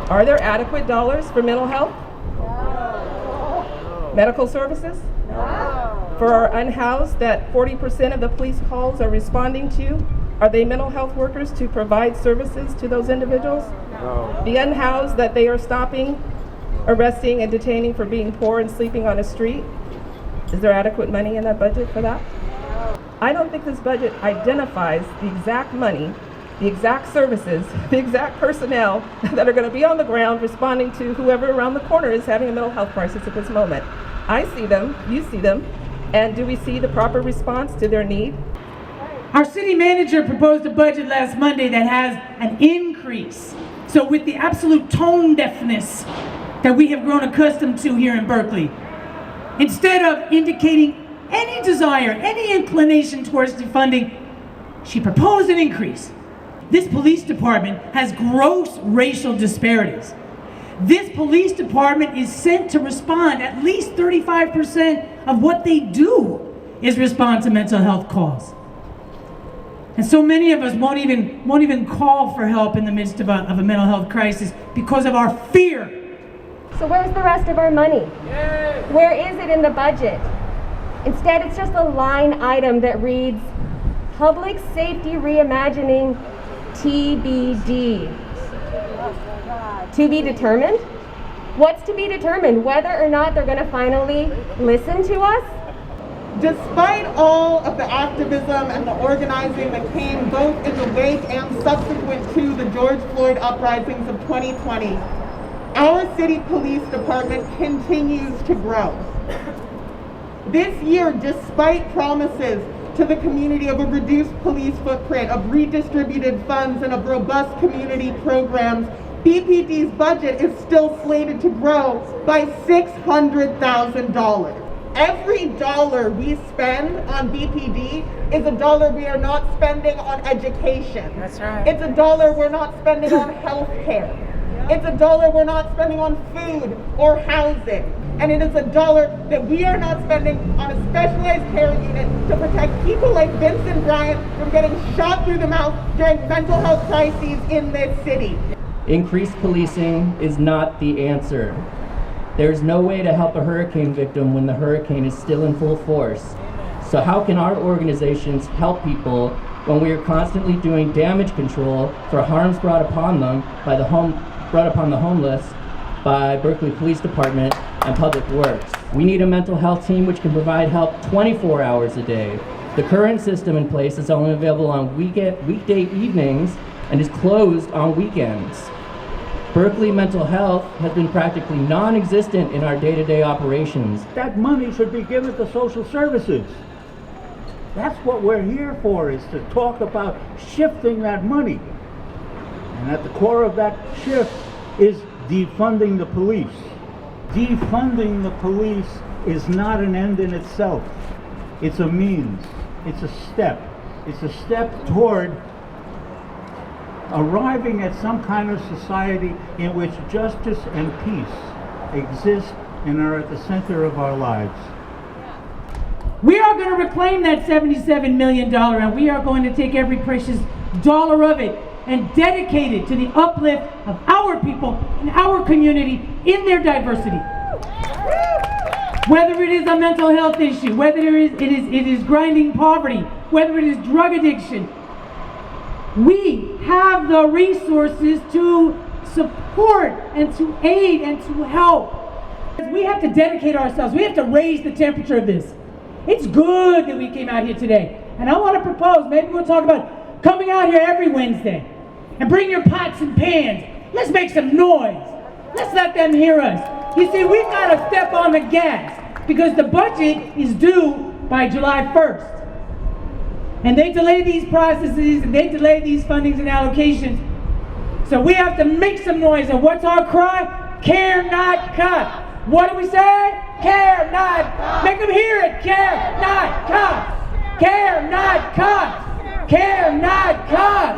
Are there adequate dollars for mental health? Medical services? For our unhoused that 40% of the police calls are responding to? Are they mental health workers to provide services to those individuals? No. The unhoused that they are stopping, arresting, and detaining for being poor and sleeping on a street? Is there adequate money in that budget for that? I don't think this budget identifies the exact money, the exact services, the exact personnel that are going to be on the ground responding to whoever around the corner is having a mental health crisis at this moment. I see them, you see them, and do we see the proper response to their need? Our city manager proposed a budget last Monday that has an increase. So with the absolute tone deafness that we have grown accustomed to here in Berkeley, instead of indicating any desire, any inclination towards defunding, she proposed an increase. This police department has gross racial disparities. This police department is sent to respond. At least 35% of what they do is respond to mental health calls. And so many of us won't even call for help in the midst of a mental health crisis because of our fear. So where's the rest of our money? Where is it in the budget? Instead, it's just a line item that reads, Public Safety Reimagining TBD. To be determined? What's to be determined? Whether or not they're going to finally listen to us? Despite all of the activism and the organizing that came both in the wake and subsequent to the George Floyd uprisings of 2020, our city police department continues to grow. This year, despite promises to the community of a reduced police footprint, of redistributed funds, and of robust community programs, BPD's budget is still slated to grow by $600,000. Every dollar we spend on BPD is a dollar we are not spending on education. That's right. It's a dollar we're not spending on health care. It's a dollar we're not spending on food or housing. And it is a dollar that we are not spending on a specialized care unit to protect people like Vincent Bryant from getting shot through the mouth during mental health crises in this city. Increased policing is not the answer. There's no way to help a hurricane victim when the hurricane is still in full force. So how can our organizations help people when we are constantly doing damage control for harms brought upon them by the homeless by Berkeley Police Department and Public Works? We need a mental health team which can provide help 24 hours a day. The current system in place is only available on weekday evenings and is closed on weekends. Berkeley mental health has been practically non-existent in our day-to-day operations. That money should be given to social services. That's what we're here for, is to talk about shifting that money. And at the core of that shift is defunding the police. Defunding the police is not an end in itself. It's a means. It's a step. It's a step toward arriving at some kind of society in which justice and peace exist and are at the center of our lives. We are going to reclaim that $77 million, and we are going to take every precious dollar of it and dedicate it to the uplift of our people and our community in their diversity. Whether it is a mental health issue, whether it is grinding poverty, whether it is drug addiction, we have the resources to support and to aid and to help. We have to dedicate ourselves. We have to raise the temperature of this. It's good that we came out here today. And I want to propose, maybe we'll talk about coming out here every Wednesday and bring your pots and pans. Let's make some noise. Let's let them hear us. You see, we've got to step on the gas because the budget is due by July 1st. And they delay these processes and they delay these fundings and allocations. So we have to make some noise. And what's our cry? Care not cut. What do we say? Care not. Make them hear it. Care not cut. Care not cut. Care not cut.